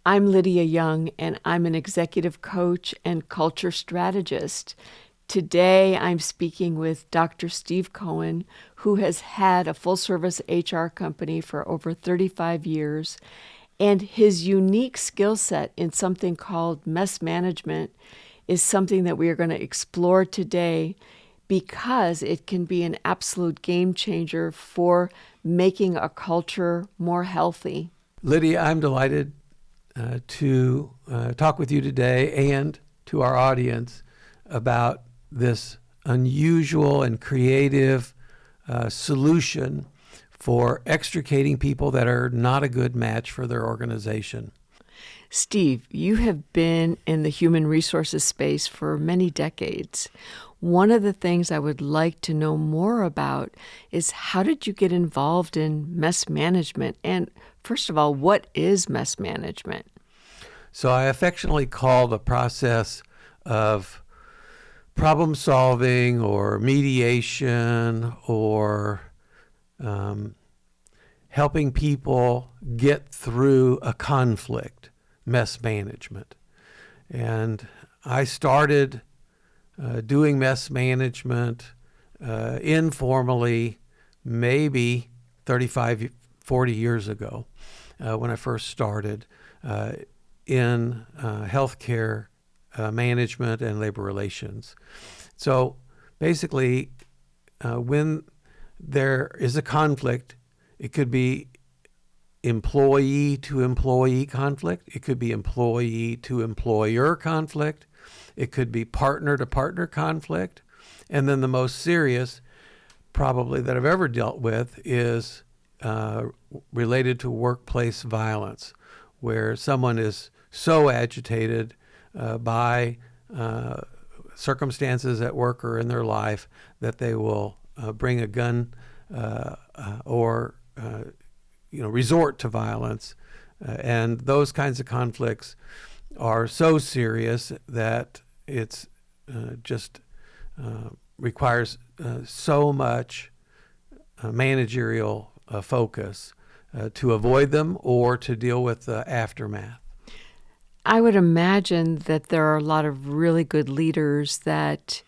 I'm Lydia Young, and I'm an executive coach and culture strategist. Today, I'm speaking with Dr. Steve Cohen, who has had a full-service HR company for over 35 years, and his unique skill set in something called mess management is something that we are going to explore today because it can be an absolute game changer for making a culture more healthy. Lydia, I'm delighted to talk with you today and to our audience about this unusual and creative solution for extricating people that are not a good match for their organization. Steve, you have been in the human resources space for many decades. One of the things I would like to know more about is how did you get involved in mess management? And first of all, what is mess management? So I affectionately call the process of problem solving or mediation or helping people get through a conflict mess management. And I started doing mess management informally maybe 35, 40 years ago when I first started in healthcare management and labor relations. So basically, when there is a conflict, it could be employee to employee conflict. It could be employee to employer conflict. It could be partner to partner conflict. And then the most serious, probably that I've ever dealt with, is related to workplace violence, where someone is so agitated by circumstances at work or in their life that they will bring a gun or resort to violence. And those kinds of conflicts are so serious that it's just requires so much managerial focus to avoid them or to deal with the aftermath. I would imagine that there are a lot of really good leaders that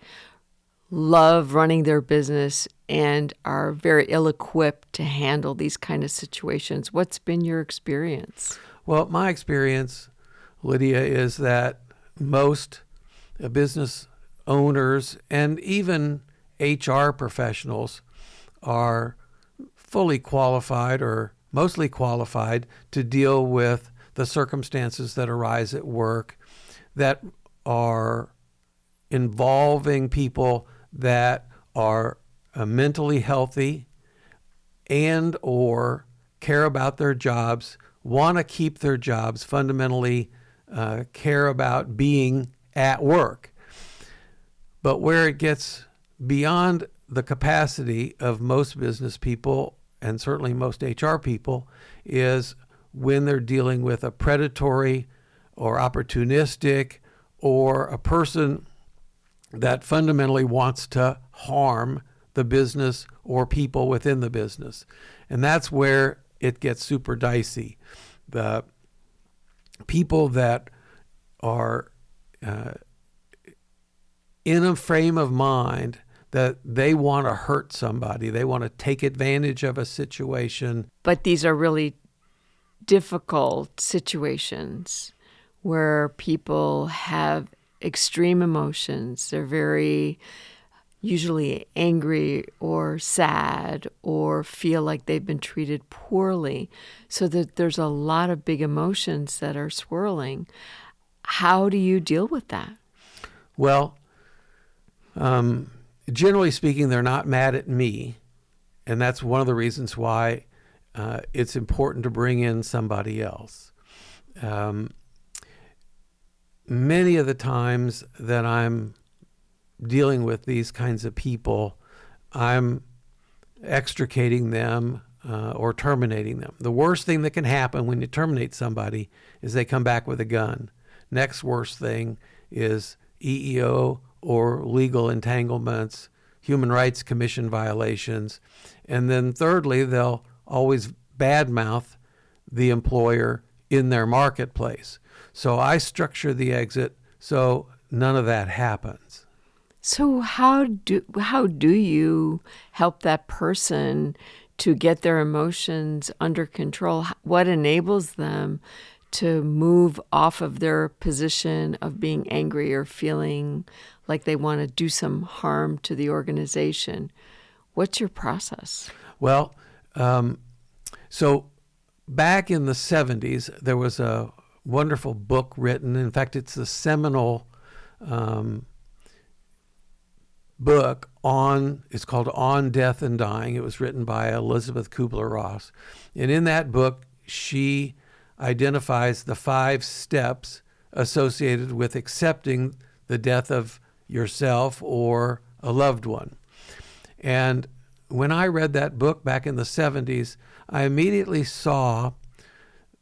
love running their business and are very ill-equipped to handle these kind of situations. What's been your experience? Well, my experience, Lydia, is that most business owners and even HR professionals are fully qualified or mostly qualified to deal with the circumstances that arise at work that are involving people that are mentally healthy and or care about their jobs, want to keep their jobs, fundamentally care about being at work. But where it gets beyond the capacity of most business people and certainly most HR people is when they're dealing with a predatory or opportunistic or a person that fundamentally wants to harm the business or people within the business. And that's where it gets super dicey. The people that are in a frame of mind that they want to hurt somebody, they want to take advantage of a situation. But these are really difficult situations where people have extreme emotions. They're very usually angry or sad or feel like they've been treated poorly. So that there's a lot of big emotions that are swirling. How do you deal with that? Well, generally speaking, they're not mad at me. And that's one of the reasons why it's important to bring in somebody else. Many of the times that I'm dealing with these kinds of people, I'm extricating them or terminating them. The worst thing that can happen when you terminate somebody is they come back with a gun. Next worst thing is EEO or legal entanglements, Human Rights Commission violations. And then thirdly, they'll always badmouth the employer in their marketplace. So I structure the exit so none of that happens. So how do you help that person to get their emotions under control? What enables them to move off of their position of being angry or feeling like they want to do some harm to the organization? What's your process? Well, so back in the 70s, there was a wonderful book written. In fact, it's the seminal book it's called On Death and Dying. It was written by Elizabeth Kubler-Ross. And in that book, she identifies the 5 steps associated with accepting the death of yourself or a loved one. And when I read that book back in the 70s, I immediately saw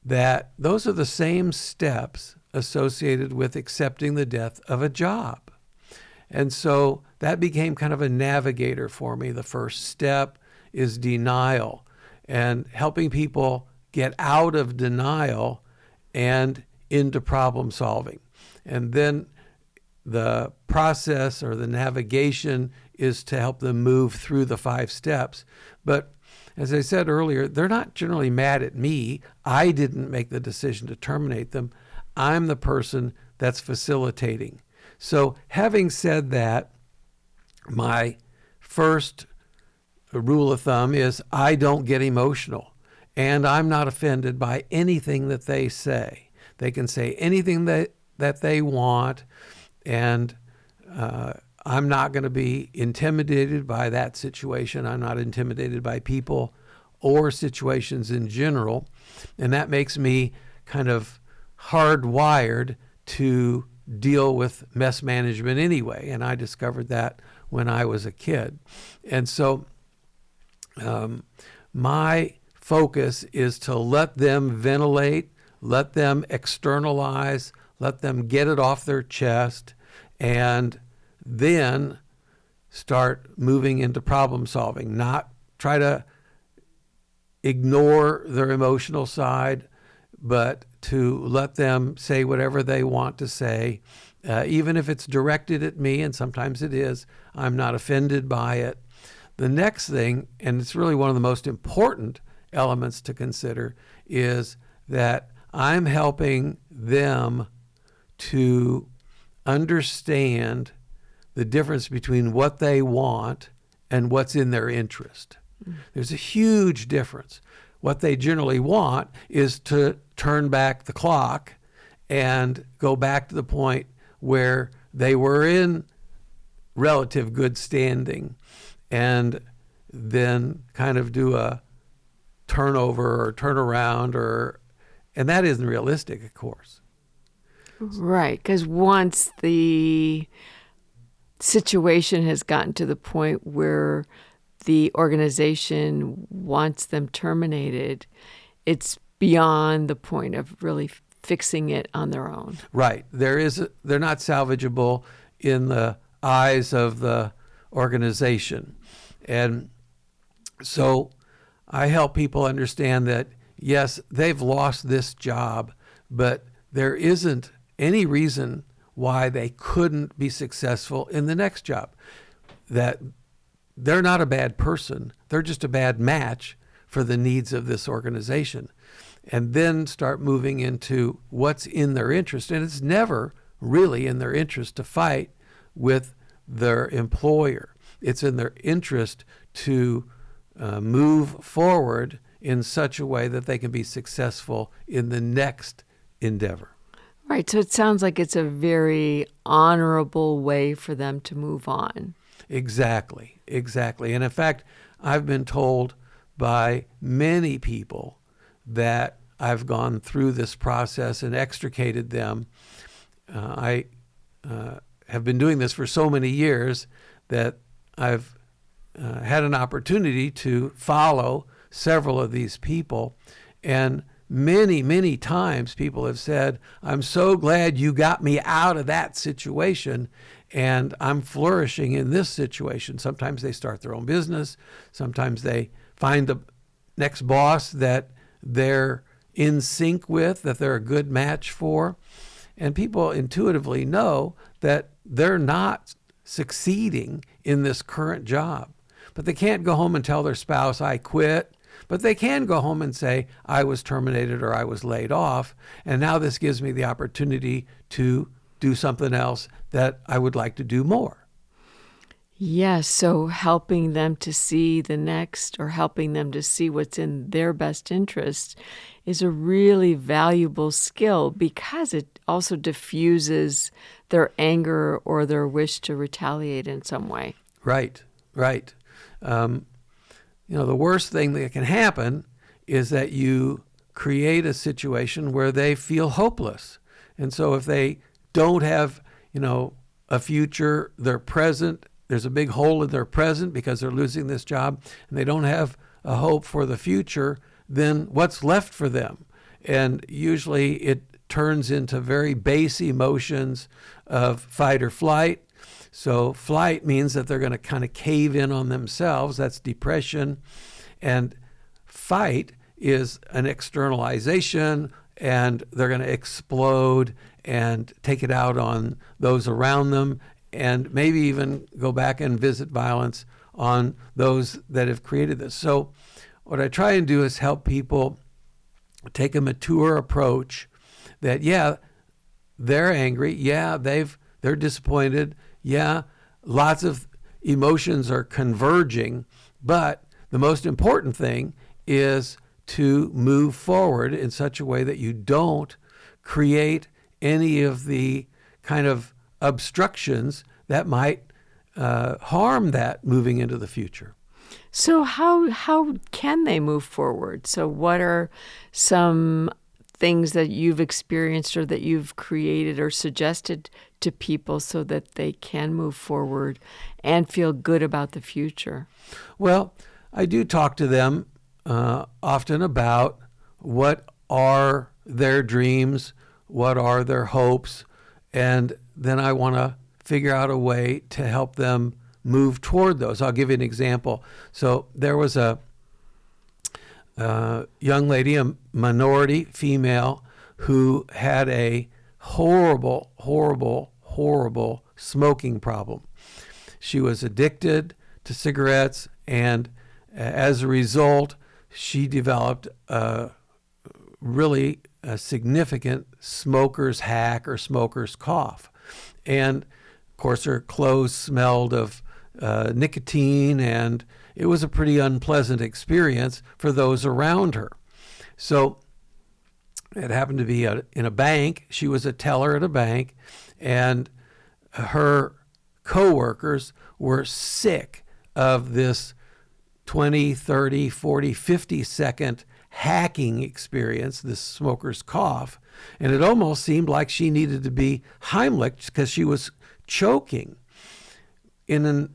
that those are the same steps associated with accepting the death of a job. And so that became kind of a navigator for me. The first step is denial, and helping people get out of denial and into problem solving. And then the process or the navigation is to help them move through the 5 steps. But as I said earlier, they're not generally mad at me. I didn't make the decision to terminate them. I'm the person that's facilitating. So having said that, my first rule of thumb is I don't get emotional, and I'm not offended by anything that they say. They can say anything that they want, and I'm not going to be intimidated by that situation. I'm not intimidated by people or situations in general, and that makes me kind of hardwired to deal with mess management anyway, and I discovered that when I was a kid. And so my focus is to let them ventilate, let them externalize, let them get it off their chest, and then start moving into problem solving, not try to ignore their emotional side, but to let them say whatever they want to say, even if it's directed at me, and sometimes it is. I'm not offended by it. The next thing, and it's really one of the most important elements to consider, is that I'm helping them to understand the difference between what they want and what's in their interest. There's a huge difference. What they generally want is to turn back the clock and go back to the point where they were in relative good standing, and then kind of do a turnover or turnaround, and that isn't realistic, of course. Right, because once the situation has gotten to the point where the organization wants them terminated, it's beyond the point of really fixing it on their own. Right. They're not salvageable in the eyes of the organization. And so I help people understand that, yes, they've lost this job, but there isn't any reason why they couldn't be successful in the next job. That they're not a bad person. They're just a bad match for the needs of this organization. And then start moving into what's in their interest. And it's never really in their interest to fight with their employer. It's in their interest to move forward in such a way that they can be successful in the next endeavor. Right. So it sounds like it's a very honorable way for them to move on. Exactly. And in fact, I've been told by many people that I've gone through this process and extricated them. I have been doing this for so many years that I've had an opportunity to follow several of these people. And many, many times people have said, I'm so glad you got me out of that situation and I'm flourishing in this situation. Sometimes they start their own business. Sometimes they find the next boss that they're in sync with, that they're a good match for. And people intuitively know that they're not succeeding in this current job. But they can't go home and tell their spouse, I quit. But they can go home and say, I was terminated or I was laid off. And now this gives me the opportunity to do something else that I would like to do more. Yes, so helping them to see the next, or helping them to see what's in their best interest, is a really valuable skill, because it also diffuses their anger or their wish to retaliate in some way. Right, right. The worst thing that can happen is that you create a situation where they feel hopeless. And so if they don't have, a future, their present, there's a big hole in their present because they're losing this job, and they don't have a hope for the future, then what's left for them? And usually it turns into very base emotions of fight or flight. So flight means that they're going to kind of cave in on themselves. That's depression. And fight is an externalization, and they're going to explode and take it out on those around them, and maybe even go back and visit violence on those that have created this. So what I try and do is help people take a mature approach that, yeah, they're angry. Yeah, they're disappointed. Yeah, lots of emotions are converging. But the most important thing is to move forward in such a way that you don't create any of the kind of obstructions that might harm that moving into the future. So how can they move forward? So what are some things that you've experienced or that you've created or suggested to people so that they can move forward and feel good about the future? Well, I do talk to them often about what are their dreams, what are their hopes, and then I want to figure out a way to help them move toward those. I'll give you an example. So there was a young lady, a minority female, who had a horrible, horrible, horrible smoking problem. She was addicted to cigarettes, and as a result, she developed a significant smoker's hack or smoker's cough. And of course, her clothes smelled of nicotine, and it was a pretty unpleasant experience for those around her. So it happened to be in a bank. She was a teller at a bank, and her coworkers were sick of this 20, 30, 40, 50-second hacking experience, this smoker's cough. And it almost seemed like she needed to be Heimlich because she was choking. In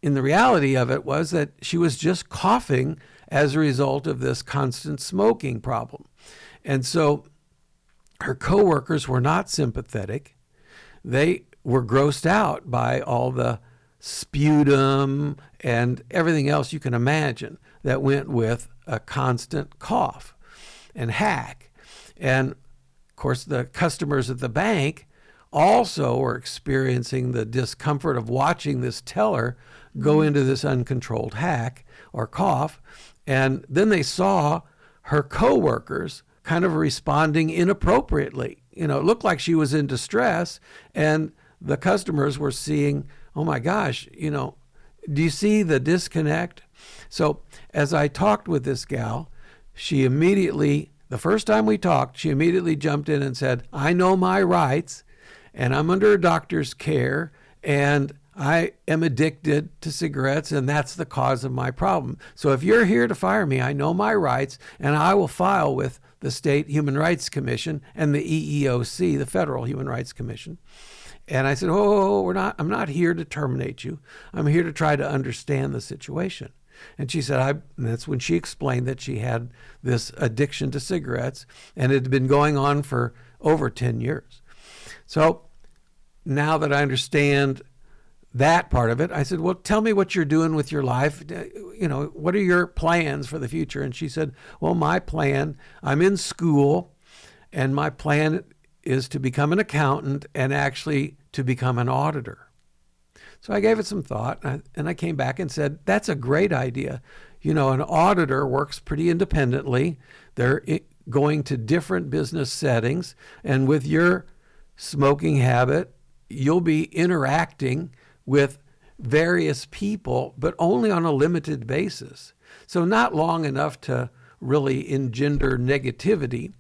the reality of it was that she was just coughing as a result of this constant smoking problem. And so her coworkers were not sympathetic. They were grossed out by all the sputum and everything else you can imagine that went with a constant cough and hack. And of course, the customers at the bank also were experiencing the discomfort of watching this teller go into this uncontrolled hack or cough. And then they saw her coworkers kind of responding inappropriately. It looked like she was in distress, and the customers were seeing, oh my gosh, do you see the disconnect? So as I talked with this gal, she immediately, the first time we talked, she immediately jumped in and said, I know my rights, and I'm under a doctor's care, and I am addicted to cigarettes, and that's the cause of my problem. So if you're here to fire me, I know my rights, and I will file with the State Human Rights Commission and the EEOC, the Federal Human Rights Commission. And I said, I'm not here to terminate you. I'm here to try to understand the situation. And she said, and that's when she explained that she had this addiction to cigarettes, and it had been going on for over 10 years. So now that I understand that part of it. I said, well, tell me what you're doing with your life. What are your plans for the future? And she said, well, my plan, I'm in school, and my plan is to become an accountant and actually to become an auditor. So I gave it some thought, and I came back and said, that's a great idea. An auditor works pretty independently. They're going to different business settings, and with your smoking habit, you'll be interacting with various people, but only on a limited basis. So not long enough to really engender negativity.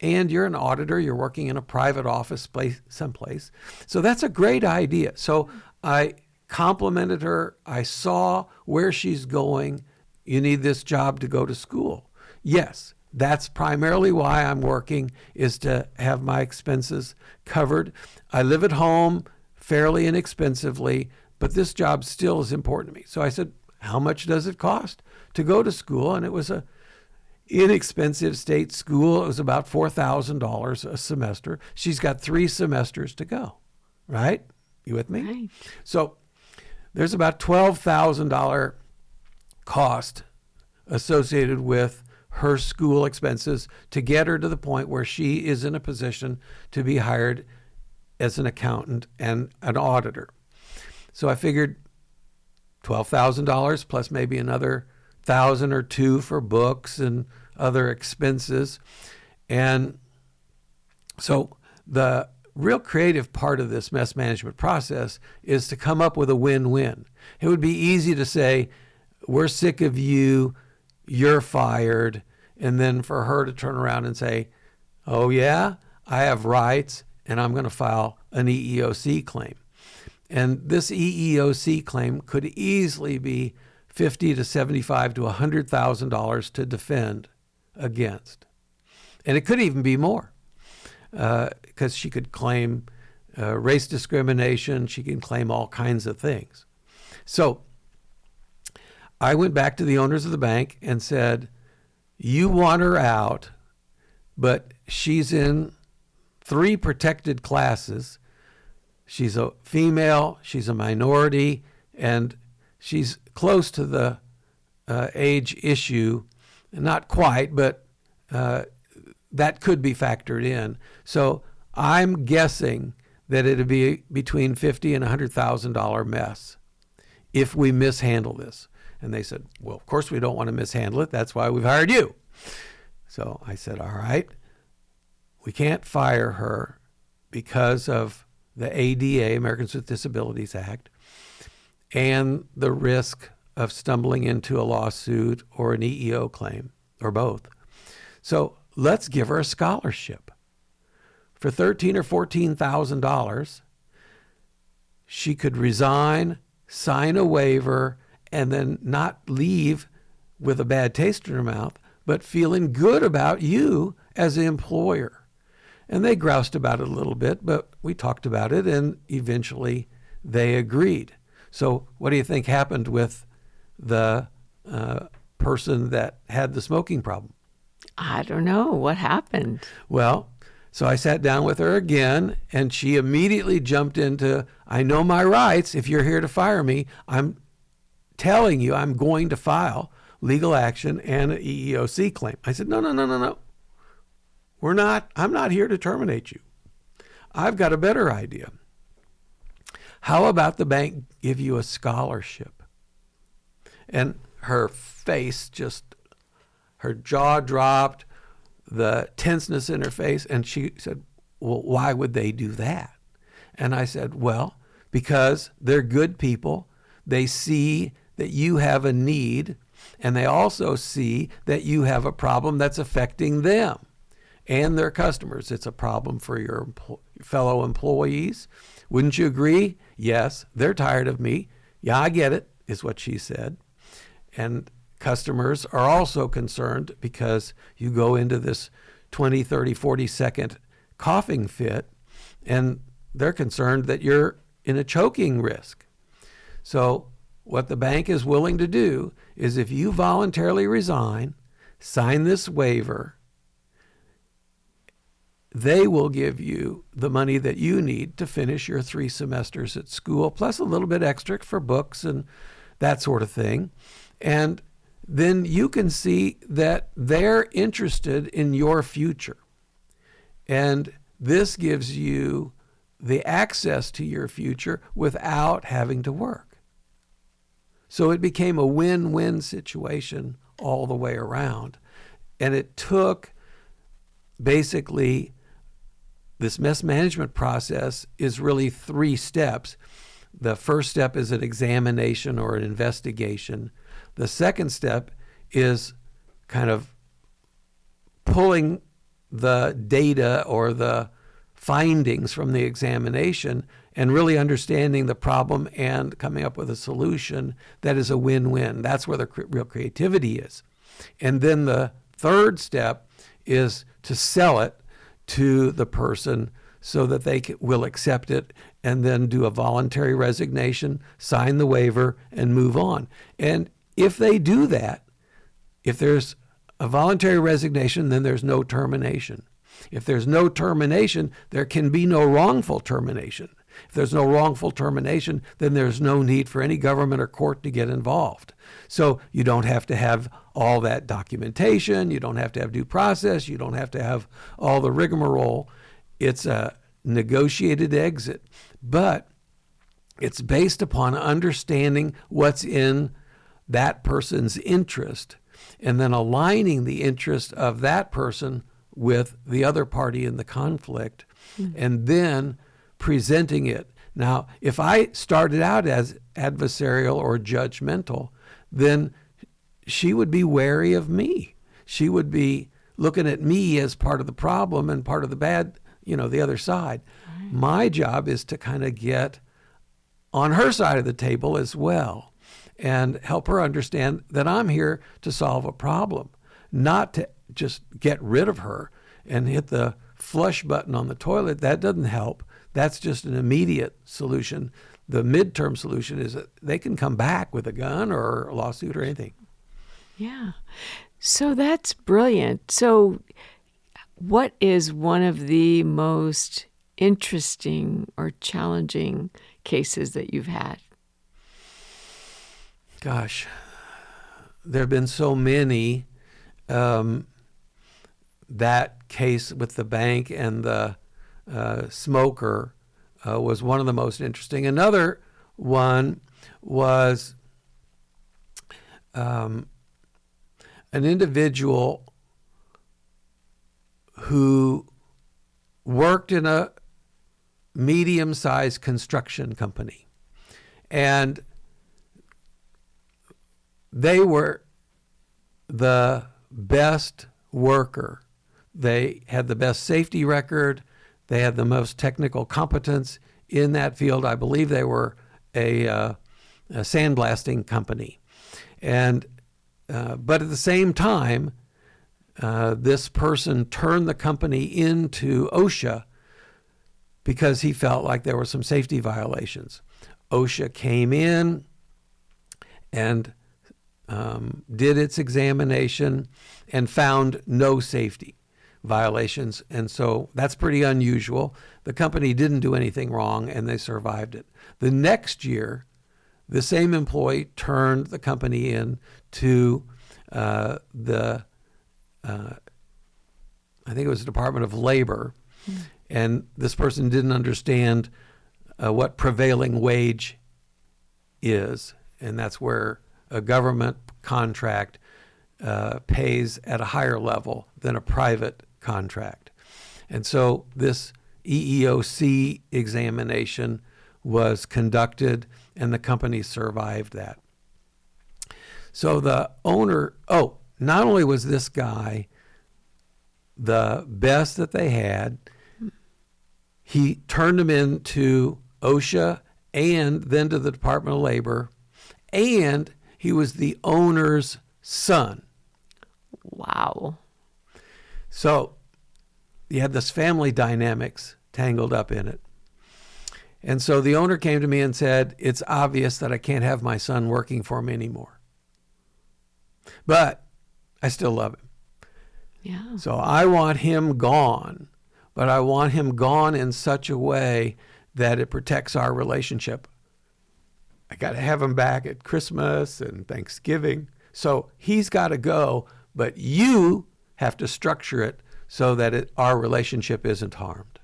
And you're an auditor, you're working in a private office place someplace. So that's a great idea. So I complimented her. I saw where she's going. You need this job to go to school. Yes, that's primarily why I'm working, is to have my expenses covered. I live at home fairly inexpensively, but this job still is important to me. So I said, how much does it cost to go to school? And it was a inexpensive state school. It was about $4,000 a semester. She's got 3 semesters to go, right? You with me? Right. So there's about $12,000 cost associated with her school expenses to get her to the point where she is in a position to be hired as an accountant and an auditor. So I figured $12,000 plus maybe another $1,000 or $2,000 for books and other expenses. And so the real creative part of this mess management process is to come up with a win-win. It would be easy to say, we're sick of you, you're fired, and then for her to turn around and say, oh yeah, I have rights and I'm going to file an EEOC claim. And this EEOC claim could easily be $50,000 to $75,000 to $100,000 to defend against. And it could even be more, because she could claim race discrimination. She can claim all kinds of things. So I went back to the owners of the bank and said, you want her out, but she's in 3 protected classes. She's a female, she's a minority, and she's close to the age issue. Not quite, but that could be factored in. So I'm guessing that it'd be between $50,000 and $100,000 mess if we mishandle this. And they said, well, of course we don't want to mishandle it. That's why we've hired you. So I said, all right, we can't fire her because of the ADA, Americans with Disabilities Act, and the risk of stumbling into a lawsuit or an EEO claim, or both. So let's give her a scholarship. For $13,000 or $14,000, she could resign, sign a waiver, and then not leave with a bad taste in her mouth, but feeling good about you as an employer. And they groused about it a little bit, but we talked about it, and eventually they agreed. So what do you think happened with the person that had the smoking problem? I don't know. What happened? Well, so I sat down with her again, and she immediately jumped into, I know my rights. If you're here to fire me, I'm telling you I'm going to file legal action and an EEOC claim. I said, no. I'm not here to terminate you. I've got a better idea. How about the bank give you a scholarship? And her face her jaw dropped, the tenseness in her face, and she said, well, why would they do that? And I said, well, because they're good people. They see that you have a need, and they also see that you have a problem that's affecting them and their customers. It's a problem for your fellow employees. Wouldn't you agree? Yes, they're tired of me. Yeah, I get it, is what she said. And customers are also concerned because you go into this 20, 30, 40-second coughing fit, and they're concerned that you're in a choking risk. So what the bank is willing to do is, if you voluntarily resign, sign this waiver, they will give you the money that you need to finish your 3 semesters at school, plus a little bit extra for books and that sort of thing. And then you can see that they're interested in your future. And this gives you the access to your future without having to work. So it became a win-win situation all the way around. And it took basically, this mess management process is really 3 steps. The first step is an examination or an investigation. The second step is kind of pulling the data or the findings from the examination and really understanding the problem and coming up with a solution that is a win-win. That's where the real creativity is. And then the third step is to sell it to the person so that they will accept it and then do a voluntary resignation, sign the waiver, and move on. And if they do that, if there's a voluntary resignation, then there's no termination. If there's no termination, there can be no wrongful termination. If there's no wrongful termination, then there's no need for any government or court to get involved. So you don't have to have all that documentation. You don't have to have due process. You don't have to have all the rigmarole. It's a negotiated exit, but it's based upon understanding what's in that person's interest and then aligning the interest of that person with the other party in the conflict, and then presenting it. Now, if I started out as adversarial or judgmental, then she would be wary of me. She would be looking at me as part of the problem and part of the bad, the other side. Right. My job is to kind of get on her side of the table as well and help her understand that I'm here to solve a problem, not to just get rid of her and hit the flush button on the toilet. That doesn't help. That's just an immediate solution. The midterm solution is that they can come back with a gun or a lawsuit or anything. Yeah. So that's brilliant. So what is one of the most interesting or challenging cases that you've had? Gosh, there have been so many. That case with the bank and the smoker was one of the most interesting. Another one was an individual who worked in a medium-sized construction company, and they were the best worker. They had the best safety record. They had the most technical competence in that field. I believe they were a sandblasting company. And but at the same time, this person turned the company into OSHA because he felt like there were some safety violations. OSHA came in and did its examination and found no safety violations. And so that's pretty unusual. The company didn't do anything wrong and they survived it. The next year, the same employee turned the company in to I think it was the Department of Labor. And this person didn't understand what prevailing wage is. And that's where a government contract pays at a higher level than a private contract. And so this EEOC examination was conducted and the company survived that. So the owner, not only was this guy the best that they had, he turned him into OSHA and then to the Department of Labor, and he was the owner's son. Wow. So you had this family dynamics tangled up in it. And so the owner came to me and said, it's obvious that I can't have my son working for me anymore. But I still love him. Yeah. So I want him gone but I want him gone in such a way that it protects our relationship. I got to have him back at Christmas and Thanksgiving. So he's got to go, but you have to structure it so that our relationship isn't harmed.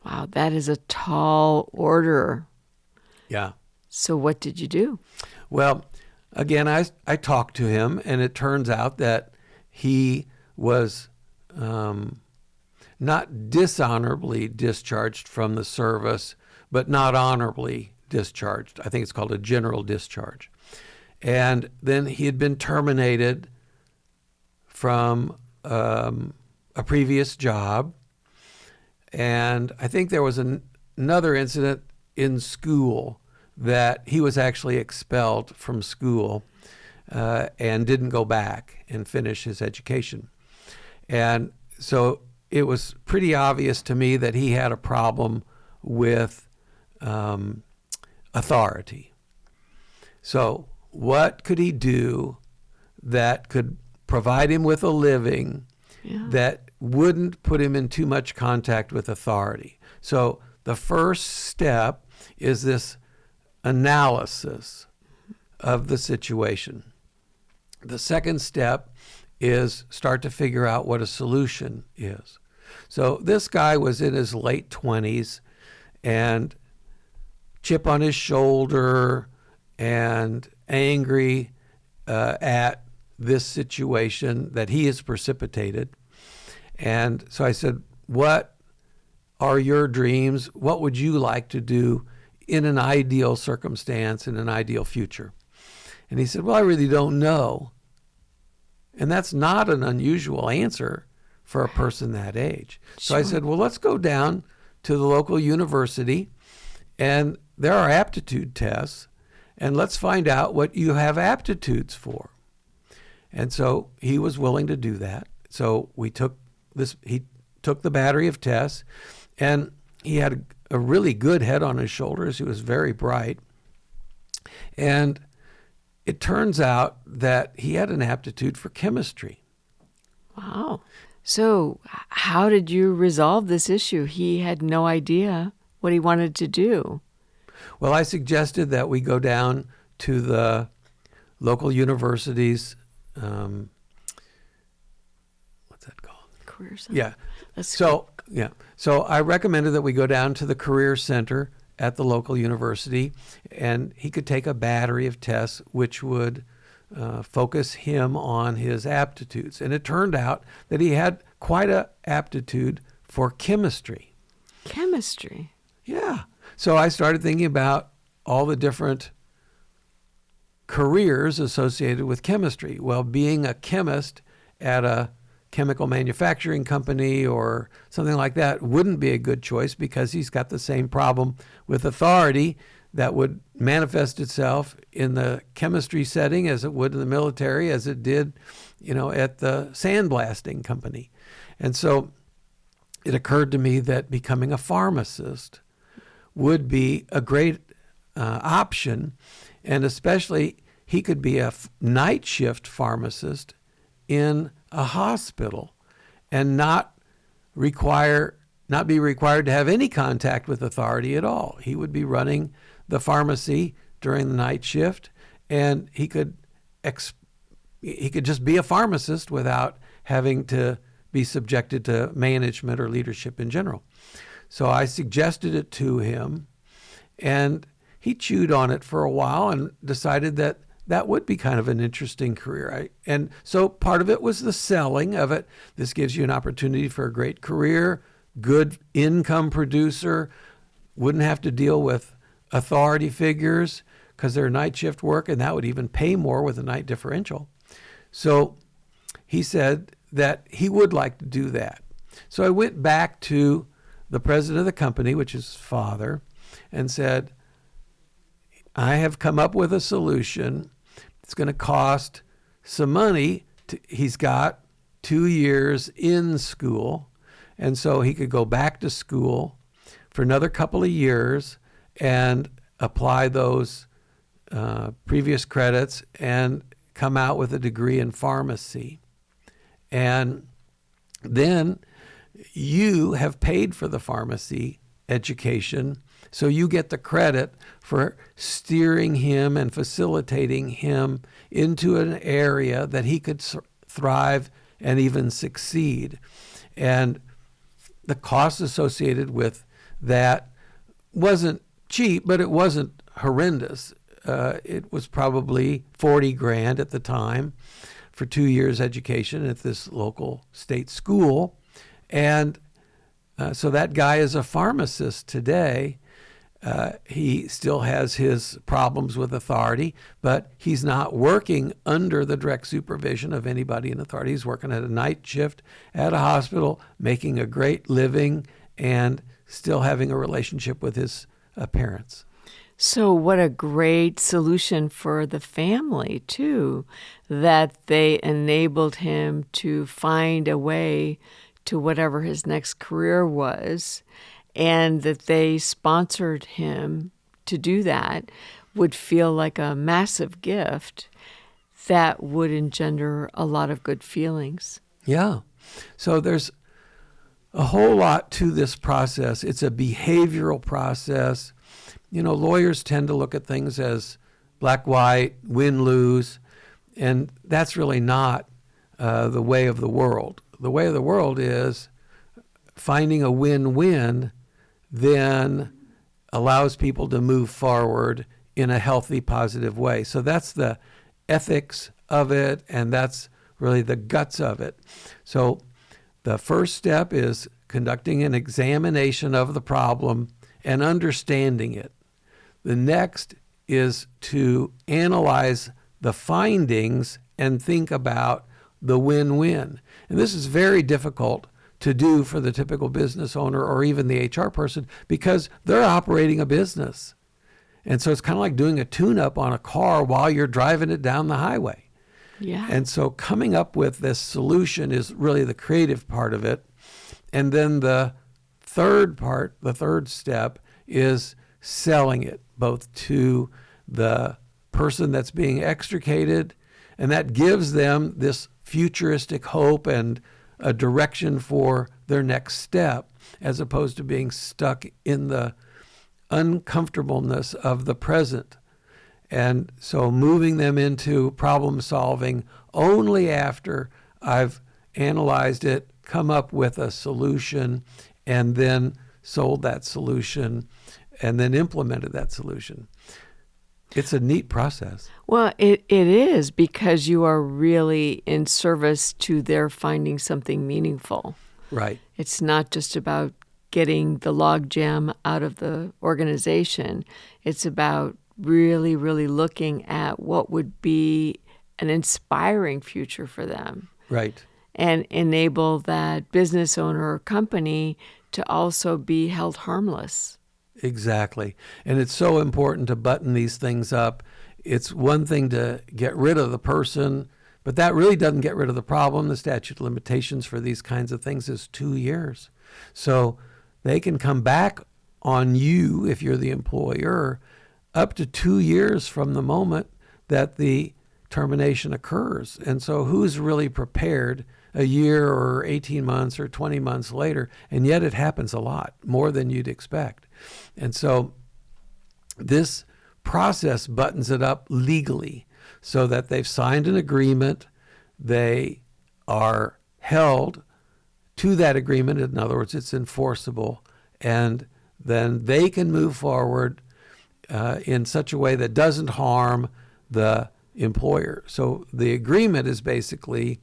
Wow, that is a tall order. Yeah. So what did you do? Well, again, I talked to him, and it turns out that he was not dishonorably discharged from the service, but not honorably discharged. I think it's called a general discharge. And then he had been terminated from a previous job. And I think there was another incident in school that he was actually expelled from school and didn't go back and finish his education. And so it was pretty obvious to me that he had a problem with authority. So what could he do that could provide him with a living that wouldn't put him in too much contact with authority? So the first step is this analysis of the situation. The second step is start to figure out what a solution is. So this guy was in his late 20s and chip on his shoulder and angry at this situation that he has precipitated. And so I said, what are your dreams? What would you like to do in an ideal circumstance, in an ideal future? And he said, well, I really don't know. And that's not an unusual answer for a person that age. So I said, well, let's go down to the local university, and there are aptitude tests, and let's find out what you have aptitudes for. And so he was willing to do that. So he took the battery of tests, and he had a really good head on his shoulders. He was very bright. And it turns out that he had an aptitude for chemistry. Wow. So how did you resolve this issue? He had no idea what he wanted to do. Well, I suggested that we go down to the local university's, what's that called? Career Center. Yeah. So I recommended that we go down to the Career Center at the local university, and he could take a battery of tests which would focus him on his aptitudes. And it turned out that he had quite an aptitude for chemistry. Chemistry? Yeah. So I started thinking about all the different careers associated with chemistry. Well, being a chemist at a chemical manufacturing company or something like that wouldn't be a good choice because he's got the same problem with authority that would manifest itself in the chemistry setting as it would in the military, as it did, at the sandblasting company. And so it occurred to me that becoming a pharmacist would be a great option, and especially he could be a night shift pharmacist in a hospital and not be required to have any contact with authority at all. He would be running the pharmacy during the night shift, and he could just be a pharmacist without having to be subjected to management or leadership in general. So I suggested it to him, and he chewed on it for a while and decided that that would be kind of an interesting career. And so part of it was the selling of it. This gives you an opportunity for a great career, good income producer, wouldn't have to deal with authority figures because they're night shift work, and that would even pay more with a night differential. So he said that he would like to do that. So I went back to the president of the company, which is his father, and said, I have come up with a solution. It's going to cost some money. He's got 2 years in school, and so he could go back to school for another couple of years and apply those previous credits and come out with a degree in pharmacy. And then you have paid for the pharmacy education, so you get the credit for steering him and facilitating him into an area that he could thrive and even succeed. And the cost associated with that wasn't cheap, but it wasn't horrendous. It was probably 40 grand at the time for 2 years education at this local state school. And so that guy is a pharmacist today. He still has his problems with authority, but he's not working under the direct supervision of anybody in authority. He's working at a night shift at a hospital, making a great living, and still having a relationship with his parents. So what a great solution for the family, too, that they enabled him to find a way to whatever his next career was, and that they sponsored him to do that would feel like a massive gift that would engender a lot of good feelings. Yeah. So there's a whole lot to this process. It's a behavioral process. You know, lawyers tend to look at things as black, white, win, lose, and that's really not the way of the world. The way of the world is finding a win-win then allows people to move forward in a healthy, positive way. So that's the ethics of it, and that's really the guts of it. So the first step is conducting an examination of the problem and understanding it. The next is to analyze the findings and think about the win-win. And this is very difficult to do for the typical business owner or even the HR person because they're operating a business. And so it's kind of like doing a tune-up on a car while you're driving it down the highway. Yeah. And so coming up with this solution is really the creative part of it. And then the third part, the third step, is selling it both to the person that's being extricated, and that gives them this futuristic hope and a direction for their next step, as opposed to being stuck in the uncomfortableness of the present. And so moving them into problem solving only after I've analyzed it, come up with a solution, and then sold that solution, and then implemented that solution. It's a neat process. Well, it is, because you are really in service to their finding something meaningful. Right. It's not just about getting the logjam out of the organization. It's about really, really looking at what would be an inspiring future for them. Right. And enable that business owner or company to also be held harmless. Exactly. And it's so important to button these things up. It's one thing to get rid of the person, but that really doesn't get rid of the problem. The statute of limitations for these kinds of things is 2 years. So they can come back on you, if you're the employer, up to 2 years from the moment that the termination occurs. And so who's really prepared a year or 18 months or 20 months later? And yet it happens a lot, more than you'd expect. And so this process buttons it up legally so that they've signed an agreement. They are held to that agreement. In other words, it's enforceable. And then they can move forward in such a way that doesn't harm the employer. So the agreement is basically,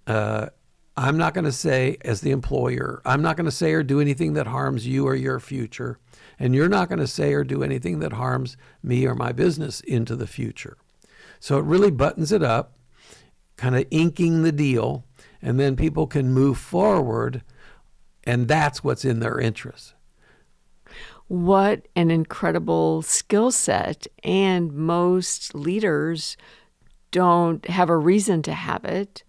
I'm not going to say, as the employer, I'm not going to say or do anything that harms you or your future. And you're not going to say or do anything that harms me or my business into the future. So it really buttons it up, kind of inking the deal, and then people can move forward, and that's what's in their interest. What an incredible skill set. And most leaders don't have a reason to have it.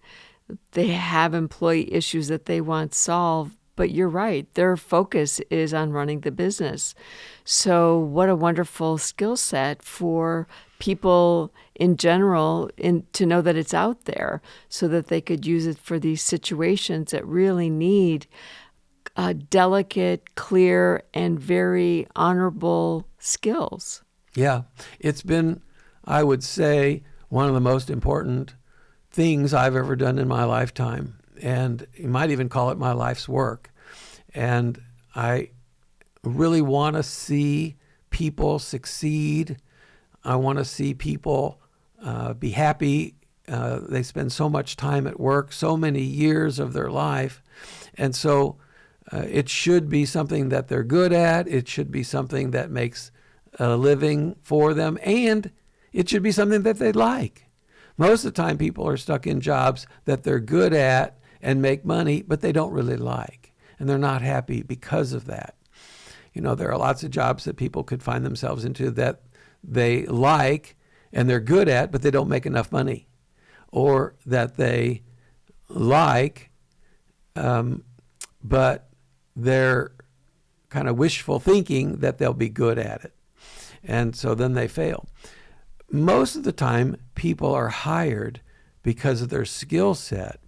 They have employee issues that they want solved, but you're right, their focus is on running the business. So what a wonderful skill set for people in general to know that it's out there so that they could use it for these situations that really need delicate, clear, and very honorable skills. Yeah, it's been, I would say, one of the most important things I've ever done in my lifetime. And you might even call it my life's work. And I really want to see people succeed. I want to see people be happy. They spend so much time at work, so many years of their life. And so it should be something that they're good at. It should be something that makes a living for them. And it should be something that they like. Most of the time, people are stuck in jobs that they're good at and make money, but they don't really like. And they're not happy because of that. You know, there are lots of jobs that people could find themselves into that they like and they're good at, but they don't make enough money. Or that they like, but they're kind of wishful thinking that they'll be good at it. And so then they fail. Most of the time, people are hired because of their skill set,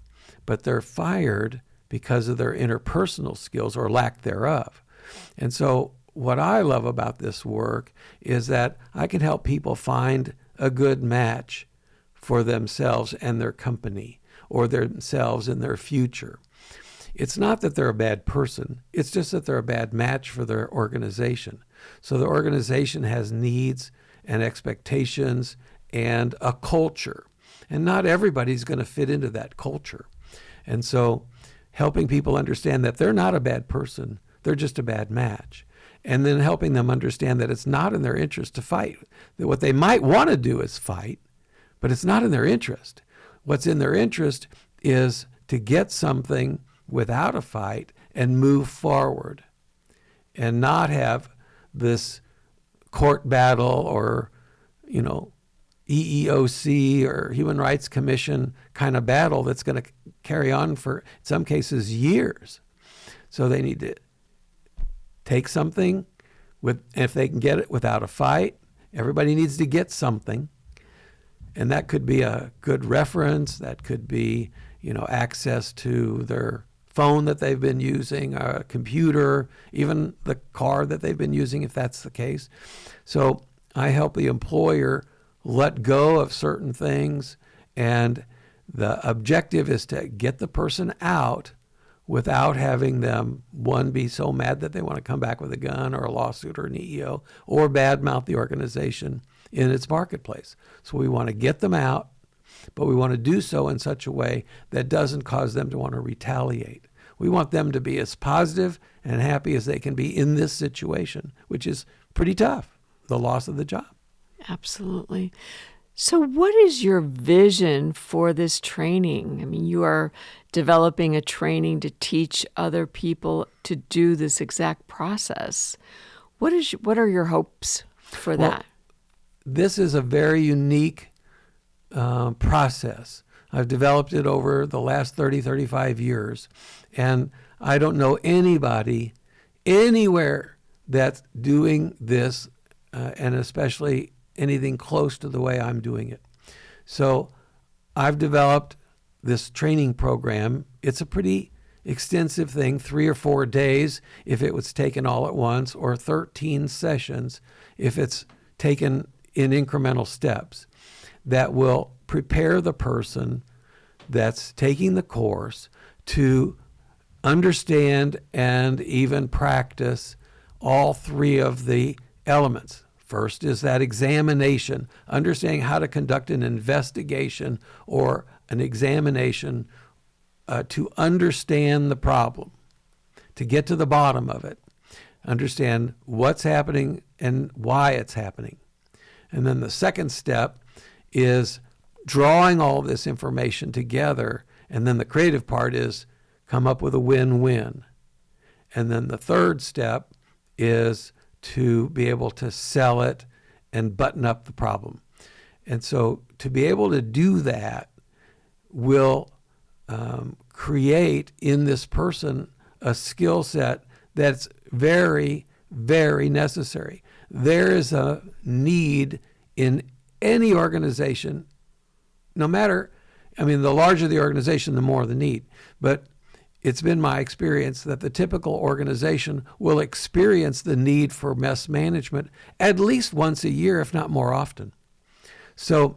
but they're fired because of their interpersonal skills or lack thereof. And so what I love about this work is that I can help people find a good match for themselves and their company, or themselves and their future. It's not that they're a bad person. It's just that they're a bad match for their organization. So the organization has needs and expectations and a culture. And not everybody's going to fit into that culture. And so helping people understand that they're not a bad person, they're just a bad match. And then helping them understand that it's not in their interest to fight. That what they might want to do is fight, but it's not in their interest. What's in their interest is to get something without a fight and move forward and not have this court battle or, EEOC or Human Rights Commission kind of battle that's going to carry on for, in some cases, years. So they need to take something, if they can get it without a fight. Everybody needs to get something. And that could be a good reference. That could be, access to their phone that they've been using, a computer, even the car that they've been using, if that's the case. So I help the employer let go of certain things, and the objective is to get the person out without having them, one, be so mad that they want to come back with a gun or a lawsuit or an EEO, or badmouth the organization in its marketplace. So we want to get them out, but we want to do so in such a way that doesn't cause them to want to retaliate. We want them to be as positive and happy as they can be in this situation, which is pretty tough, the loss of the job. Absolutely. So what is your vision for this training? I mean, you are developing a training to teach other people to do this exact process. What are your hopes for that? This is a very unique process. I've developed it over the last 35 years, and I don't know anybody anywhere that's doing this, and especially anything close to the way I'm doing it. So I've developed this training program. It's a pretty extensive thing, 3 or 4 days if it was taken all at once, or 13 sessions if it's taken in incremental steps that will prepare the person that's taking the course to understand and even practice all 3 of the elements. First is that examination, understanding how to conduct an investigation or an examination to understand the problem, to get to the bottom of it, understand what's happening and why it's happening. And then the second step is drawing all this information together, and then the creative part is come up with a win-win. And then the third step is to be able to sell it and button up the problem. And so to be able to do that will create in this person a skill set that's very, very necessary. There is a need in any organization, no matter, the larger the organization, the more the need. But it's been my experience that the typical organization will experience the need for mess management at least once a year, if not more often. So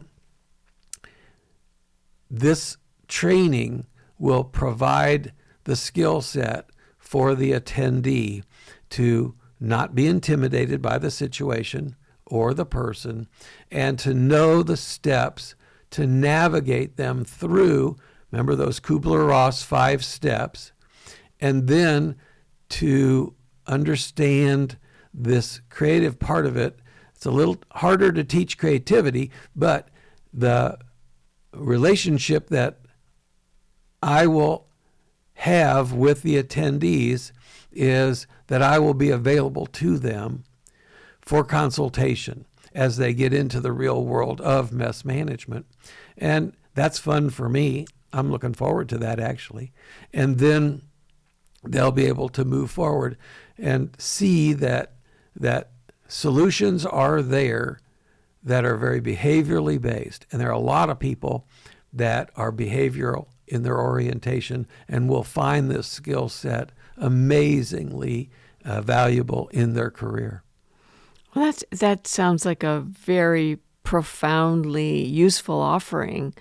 this training will provide the skill set for the attendee to not be intimidated by the situation or the person, and to know the steps to navigate them through. Remember those Kubler-Ross 5 steps, and then to understand this creative part of it. It's a little harder to teach creativity, but the relationship that I will have with the attendees is that I will be available to them for consultation as they get into the real world of mess management. And that's fun for me. I'm looking forward to that, actually. And then they'll be able to move forward and see that solutions are there that are very behaviorally based. And there are a lot of people that are behavioral in their orientation and will find this skill set amazingly valuable in their career. Well, that sounds like a very profoundly useful offering,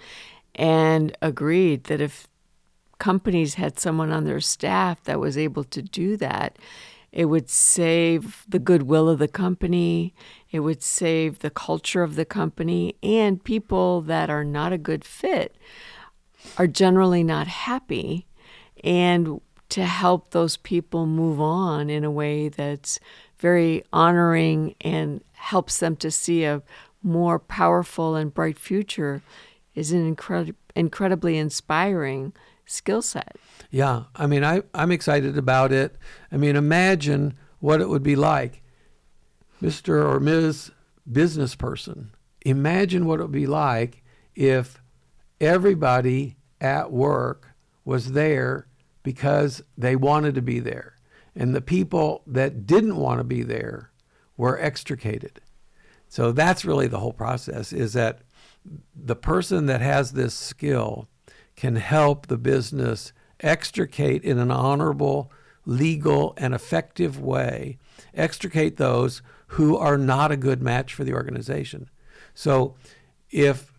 and agreed that if companies had someone on their staff that was able to do that, it would save the goodwill of the company, it would save the culture of the company, and people that are not a good fit are generally not happy, and to help those people move on in a way that's very honoring and helps them to see a more powerful and bright future is an incredibly inspiring skill set. Yeah, I mean, I'm excited about it. I mean, imagine what it would be like, Mr. or Ms. Business Person. Imagine what it would be like if everybody at work was there because they wanted to be there, and the people that didn't want to be there were extricated. So that's really the whole process, is that the person that has this skill can help the business extricate in an honorable, legal, and effective way, extricate those who are not a good match for the organization. So if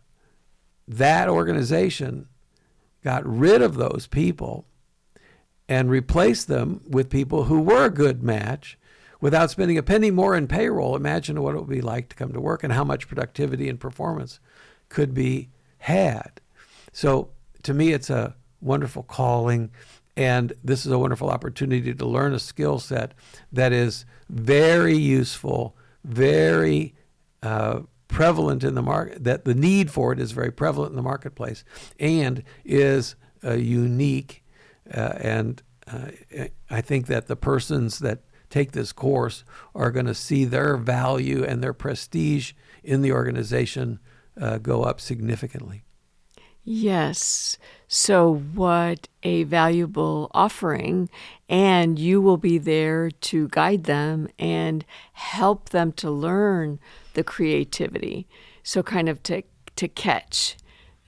that organization got rid of those people and replaced them with people who were a good match without spending a penny more in payroll, imagine what it would be like to come to work and how much productivity and performance could be had. So to me, it's a wonderful calling, and this is a wonderful opportunity to learn a skill set that is very useful, very prevalent in the market, that the need for it is very prevalent in the marketplace, and is unique. And I think that the persons that take this course are going to see their value and their prestige in the organization go up significantly. Yes. So what a valuable offering. And you will be there to guide them and help them to learn the creativity. So kind of to catch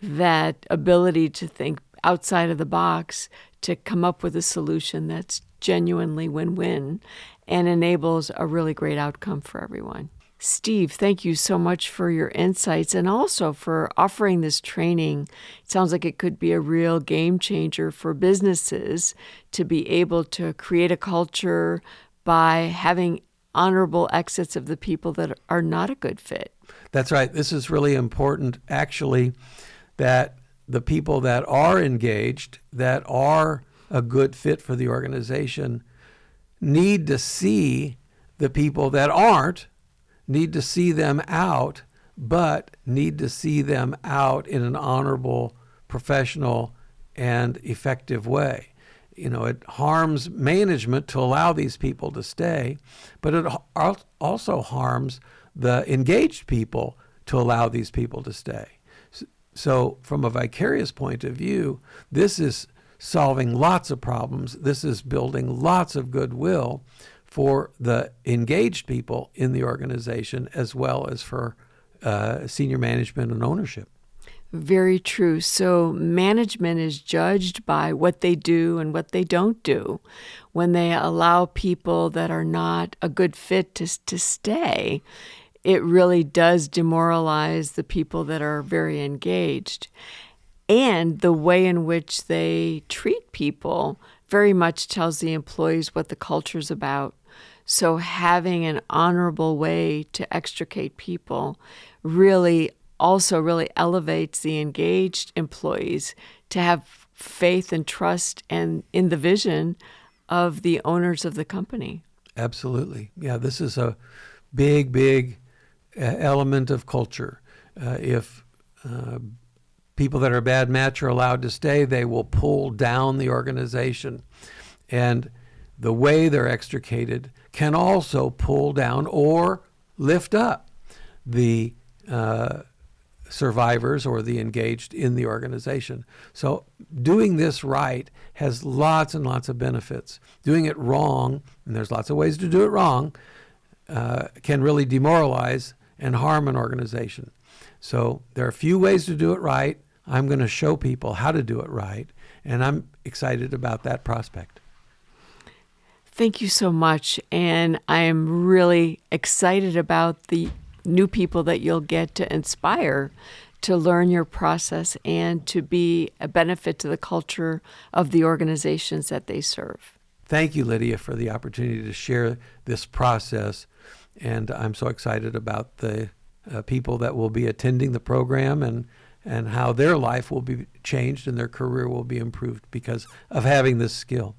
that ability to think outside of the box, to come up with a solution that's genuinely win-win and enables a really great outcome for everyone. Steve, thank you so much for your insights and also for offering this training. It sounds like it could be a real game changer for businesses to be able to create a culture by having honorable exits of the people that are not a good fit. That's right. This is really important, actually, that the people that are engaged, that are a good fit for the organization, need to see the people that aren't, need to see them out, but need to see them out in an honorable, professional, and effective way. You know, it harms management to allow these people to stay, but it also harms the engaged people to allow these people to stay. So from a vicarious point of view, this is solving lots of problems. This is building lots of goodwill for the engaged people in the organization, as well as for senior management and ownership. Very true. So management is judged by what they do and what they don't do. When they allow people that are not a good fit to stay, it really does demoralize the people that are very engaged. And the way in which they treat people very much tells the employees what the culture's about. So having an honorable way to extricate people really elevates the engaged employees to have faith and trust and in the vision of the owners of the company. Absolutely. Yeah, this is a big element of culture. If people that are a bad match are allowed to stay, they will pull down the organization. And the way they're extricated can also pull down or lift up the survivors or the engaged in the organization. So doing this right has lots and lots of benefits. Doing it wrong, and there's lots of ways to do it wrong, can really demoralize and harm an organization. So there are a few ways to do it right. I'm going to show people how to do it right, and I'm excited about that prospect. Thank you so much. And I am really excited about the new people that you'll get to inspire to learn your process and to be a benefit to the culture of the organizations that they serve. Thank you, Lydia, for the opportunity to share this process. And I'm so excited about the people that will be attending the program and how their life will be changed and their career will be improved because of having this skill.